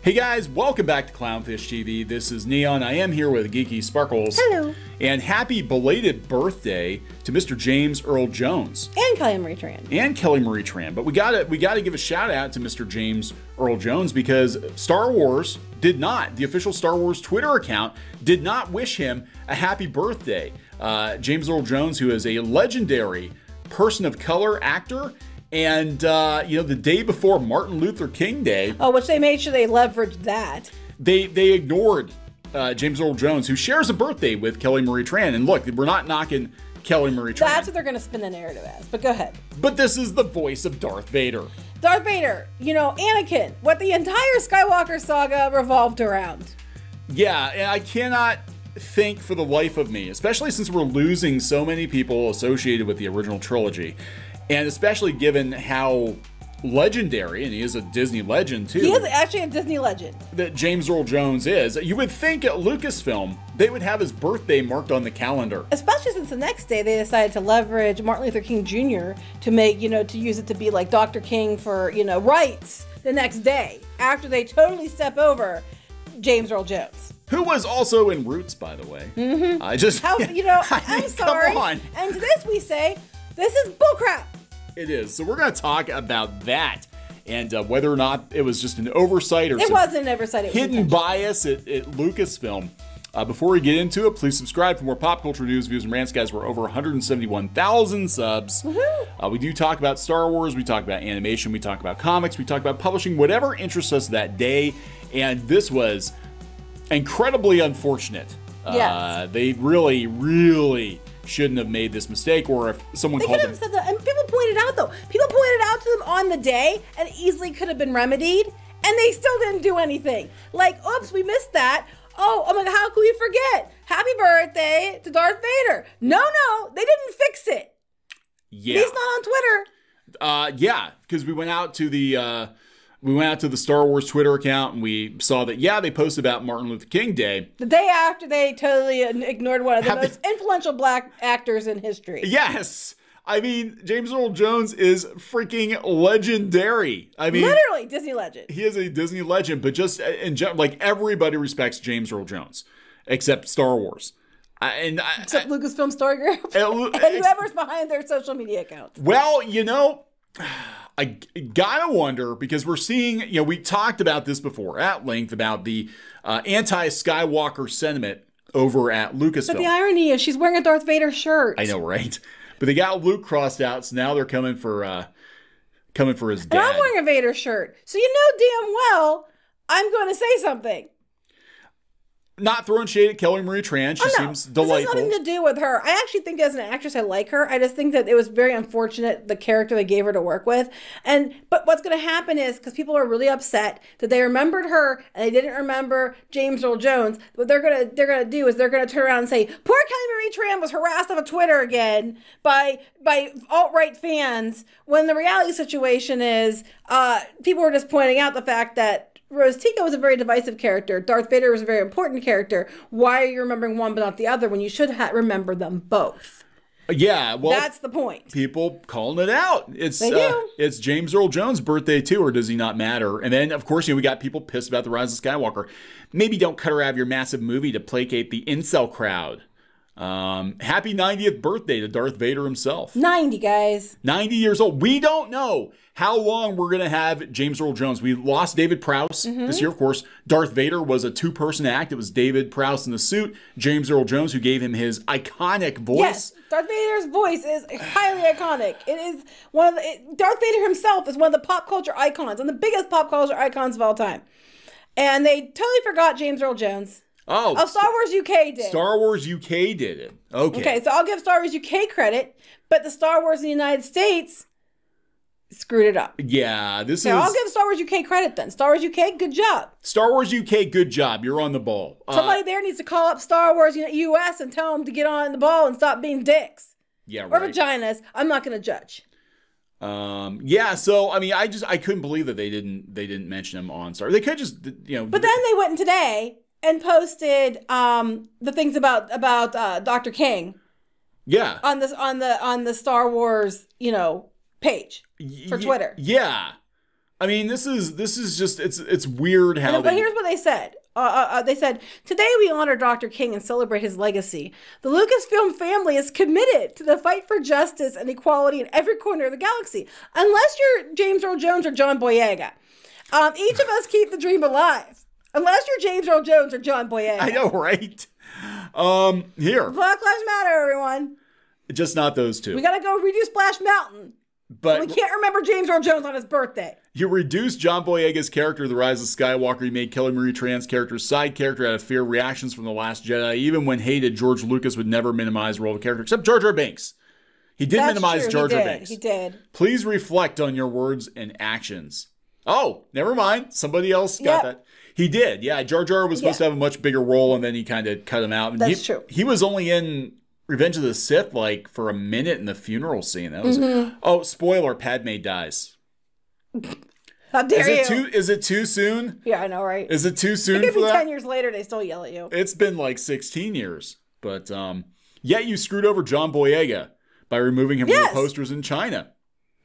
Hey guys, welcome back to Clownfish TV. This is Kneon. I am here with Geeky Sparkles. Hello. And happy belated birthday to Mr. James Earl Jones. And Kelly Marie Tran. And Kelly Marie Tran. But we gotta give a shout out to Mr. James Earl Jones because Star Wars did not, the official Star Wars Twitter account did not wish him a happy birthday. James Earl Jones, who is a legendary person of color actor, and, you know, the day before Martin Luther King Day. Oh, which they made sure they leveraged that. They ignored James Earl Jones, who shares a birthday with Kelly Marie Tran. And look, we're not knocking Kelly Marie Tran. That's what they're going to spin the narrative as, but go ahead. But this is the voice of Darth Vader. Darth Vader, you know, Anakin, what the entire Skywalker saga revolved around. Yeah, and I cannot think for the life of me, especially since we're losing so many people associated with the original trilogy. And especially given how legendary, and he is a Disney legend too. He is actually a Disney legend. That James Earl Jones is. You would think at Lucasfilm, they would have his birthday marked on the calendar. Especially since the next day they decided to leverage Martin Luther King Jr. to make, you know, to use it to be like Dr. King for, you know, rights the next day after they totally step over James Earl Jones. Who was also in Roots, by the way. Mm-hmm. I just, how, you know, I'm sorry. Come on. And to this we say, this is bullcrap. It is. So we're going to talk about that and whether or not it was just an oversight or it wasn't an oversight. It was hidden bias at Lucasfilm. Before we get into it, please subscribe for more pop culture news, views, and rants, guys. We're over 171,000 subs. We do talk about Star Wars. We talk about animation. We talk about comics. We talk about publishing, whatever interests us that day. And this was incredibly unfortunate. Yes. They really shouldn't have made this mistake, or if someone called them. Said that, and people pointed out though. People pointed out to them on the day, and easily could have been remedied, and they still didn't do anything. Like, oops, we missed that. Oh my God, how could we forget? Happy birthday to Darth Vader. No, they didn't fix it. Yeah. At least not on Twitter. Yeah, because we went out to the Star Wars Twitter account and we saw that, yeah, they posted about Martin Luther King Day. The day after they totally ignored one of the most influential black actors in history. Yes. I mean, James Earl Jones is freaking legendary. I mean, literally Disney legend. He is a Disney legend, but just in general, like, everybody respects James Earl Jones except Star Wars. Except Lucasfilm Story Group and whoever's behind their social media accounts. Well, you know, I gotta wonder, because we're seeing, you know, we talked about this before at length about the anti-Skywalker sentiment over at Lucasfilm. But the irony is she's wearing a Darth Vader shirt. I know, right? But they got Luke crossed out, so now they're coming for his dad. And I'm wearing a Vader shirt, so you know damn well I'm going to say something. Not throwing shade at Kelly Marie Tran. She seems delightful. This has nothing to do with her. I actually think as an actress, I like her. I just think that it was very unfortunate, the character they gave her to work with. But what's going to happen is, because people are really upset that they remembered her and they didn't remember James Earl Jones, what they're gonna do is they're gonna turn around and say, poor Kelly Marie Tran was harassed off of Twitter again by alt-right fans, when the reality situation is people were just pointing out the fact that Rose Tico was a very divisive character. Darth Vader was a very important character. Why are you remembering one but not the other when you should remember them both? Yeah, well, that's the point. People calling it out. They do. It's James Earl Jones' birthday too, or does he not matter? And then, of course, you know, we got people pissed about the Rise of Skywalker. Maybe don't cut her out of your massive movie to placate the incel crowd. Happy 90th birthday to Darth Vader himself. 90, guys. 90 years old. We don't know how long we're going to have James Earl Jones. We lost David Prowse this year, of course. Darth Vader was a two-person act. It was David Prowse in the suit, James Earl Jones, who gave him his iconic voice. Yes, Darth Vader's voice is highly iconic. It is Darth Vader himself is one of the pop culture icons, and the biggest pop culture icons of all time. And they totally forgot James Earl Jones. Oh, Star Wars UK did. Star Wars UK did it. Okay, so I'll give Star Wars UK credit, but the Star Wars in the United States screwed it up. Yeah, I'll give Star Wars UK credit then. Star Wars UK, good job. Star Wars UK, good job. You're on the ball. Somebody there needs to call up Star Wars US and tell them to get on the ball and stop being dicks. Yeah, or right. vaginas. I'm not going to judge. Yeah, so I mean, I couldn't believe that they didn't mention him on Star. They could just, you know. But then they went in today and posted the things about Dr. King. Yeah. On the Star Wars, you know, page for Twitter. Yeah. I mean, this is just it's weird how. But here's what they said. They said, today we honor Dr. King and celebrate his legacy. The Lucasfilm family is committed to the fight for justice and equality in every corner of the galaxy. Unless you're James Earl Jones or John Boyega. Each of us keep the dream alive. Unless you're James Earl Jones or John Boyega. I know, right? Here. Black Lives Matter, everyone. Just not those two. We got to go redo Splash Mountain. But we can't remember James Earl Jones on his birthday. You reduced John Boyega's character, The Rise of Skywalker. You made Kelly Marie Tran's character's side character out of fear reactions from The Last Jedi. Even when hated, George Lucas would never minimize the role of the character, except Jar Jar Binks. He did minimize Jar Jar Binks. He did. Please reflect on your words and actions. Oh, never mind. Somebody else got that. He did. Yeah, Jar Jar was supposed to have a much bigger role, and then he kind of cut him out. That's true. He was only in Revenge of the Sith, like, for a minute in the funeral scene. That was Oh, spoiler, Padme dies. How dare you? Is it too soon? Yeah, I know, right? Is it too soon it could for be that? 10 years later, they still yell at you. It's been like 16 years. But yet you screwed over John Boyega by removing him from the posters in China.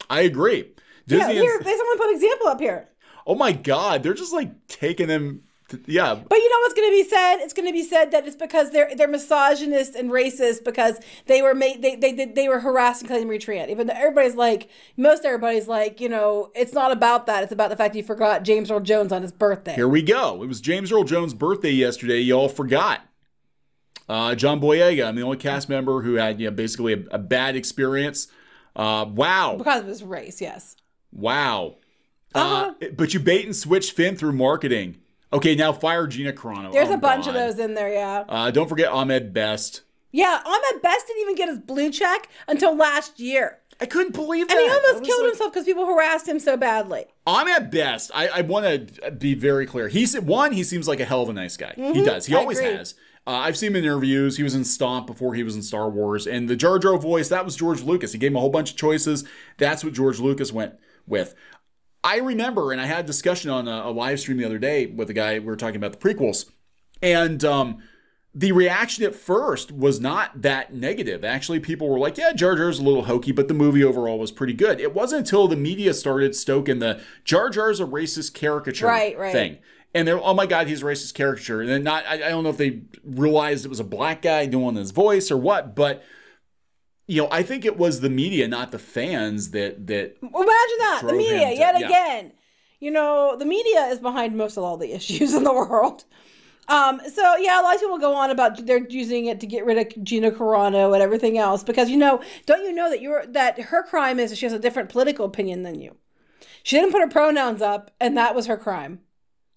I agree. Disney here, someone put an example up here. Oh my God, they're just like taking him. Yeah. But you know what's going to be said? It's going to be said that it's because they're misogynist and racist because they were harassing Kelly Marie Tran. Even though most everybody's like, you know, it's not about that. It's about the fact you forgot James Earl Jones on his birthday. Here we go. It was James Earl Jones' birthday yesterday. You all forgot. John Boyega, I'm the only cast member who had basically a bad experience. Wow. Because of his race, yes. Wow. But you bait and switch Finn through marketing. Okay, now fire Gina Carano. There's a bunch of those in there, yeah. Don't forget Ahmed Best. Yeah, Ahmed Best didn't even get his blue check until last year. I couldn't believe that. And he almost killed himself because people harassed him so badly. Ahmed Best, I want to be very clear. He seems like a hell of a nice guy. He does. He always has. I've seen him in interviews. He was in Stomp before he was in Star Wars. And the Jar Jar voice, that was George Lucas. He gave him a whole bunch of choices. That's what George Lucas went with. I remember, and I had a discussion on a live stream the other day with a guy, we were talking about the prequels, and the reaction at first was not that negative. Actually, people were like, yeah, Jar Jar's a little hokey, but the movie overall was pretty good. It wasn't until the media started stoking the Jar Jar's a racist caricature thing. And they're, oh my God, he's a racist caricature. And then I don't know if they realized it was a black guy doing his voice or what, but you know, I think it was the media, not the fans that well, imagine that. The media, yet again. You know, the media is behind most of all the issues in the world. So, yeah, a lot of people go on about they're using it to get rid of Gina Carano and everything else. Because, you know, don't you know that her crime is that she has a different political opinion than you? She didn't put her pronouns up, and that was her crime.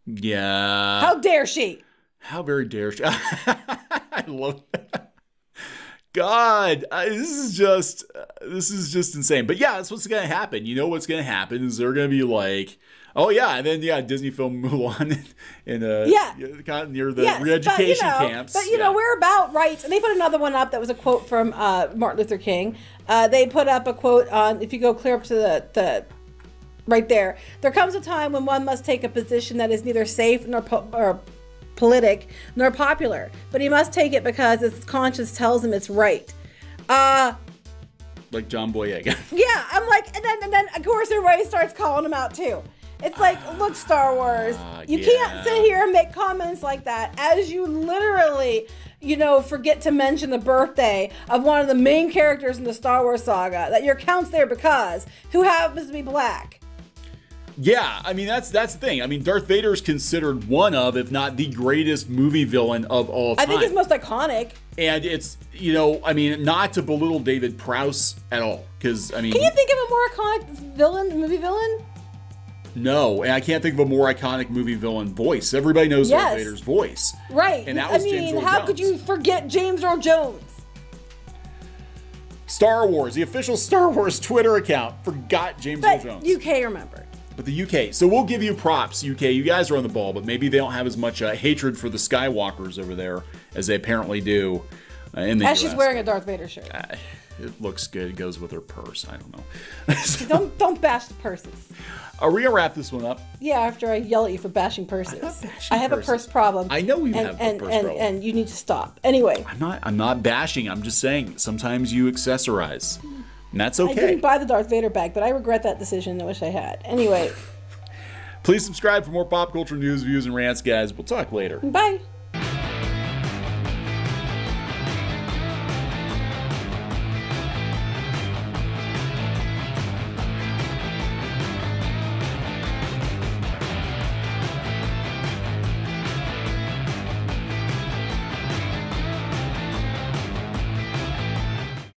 Yeah. How dare she? How very dare she? I love that. God, this is just insane. But yeah, that's what's going to happen. You know what's going to happen is they're going to be like, oh yeah, and then Disney film Mulan kind of near the re-education camps. But you know, we're about rights, and they put another one up that was a quote from Martin Luther King. They put up a quote on, if you go clear up to the right there. There comes a time when one must take a position that is neither safe nor politic nor popular, but he must take it because his conscience tells him it's right. Like John Boyega. Yeah, I'm like, and then of course everybody starts calling him out too. It's like, look, Star Wars, you can't sit here and make comments like that as you literally, you know, forget to mention the birthday of one of the main characters in the Star Wars saga that your account's there because who happens to be black. Yeah, I mean, that's the thing. I mean, Darth Vader is considered one of, if not the greatest movie villain of all time. I think he's most iconic. And it's, you know, I mean, not to belittle David Prowse at all, because, I mean... Can you think of a more iconic movie villain? No, and I can't think of a more iconic movie villain voice. Everybody knows Darth Vader's voice. Right. And that was James Earl Jones. How could you forget James Earl Jones? Star Wars, the official Star Wars Twitter account, forgot James Earl Jones. UK remembered. But the UK. So we'll give you props, UK. You guys are on the ball, but maybe they don't have as much hatred for the Skywalkers over there as they apparently do in the US. As she's wearing a Darth Vader shirt. It looks good. It goes with her purse. I don't know. So, don't bash the purses. Are we going to wrap this one up? Yeah, after I yell at you for bashing purses. I have a purse problem. I know you have a purse problem. And you need to stop. Anyway. I'm not bashing. I'm just saying sometimes you accessorize. And that's okay. I didn't buy the Darth Vader bag, but I regret that decision. I wish I had. Anyway. Please subscribe for more pop culture news, views, and rants, guys. We'll talk later. Bye.